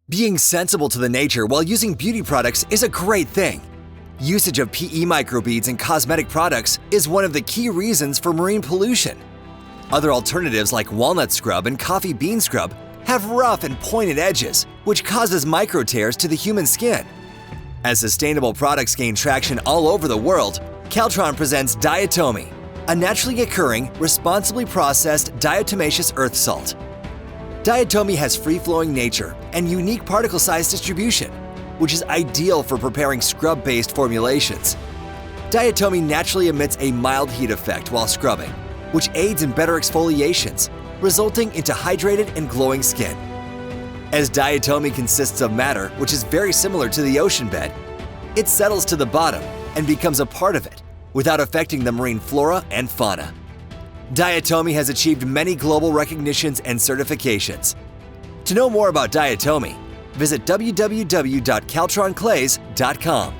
Being sensible to the nature while using beauty products is a great thing. Usage of PE microbeads in cosmetic products is one of the key reasons for marine pollution. Other alternatives like walnut scrub and coffee bean scrub have rough and pointed edges, which causes micro tears to the human skin. As sustainable products gain traction all over the world, Caltron presents Diatomi, a naturally occurring, responsibly processed diatomaceous earth salt. Diatomi has free-flowing nature and unique particle size distribution, which is ideal for preparing scrub-based formulations. Diatomi naturally emits a mild heat effect while scrubbing, which aids in better exfoliations, resulting into hydrated and glowing skin. As Diatomi consists of matter which is very similar to the ocean bed, it settles to the bottom and becomes a part of it without affecting the marine flora and fauna. Diatomi has achieved many global recognitions and certifications. To know more about Diatomi, visit www.caltronclays.com.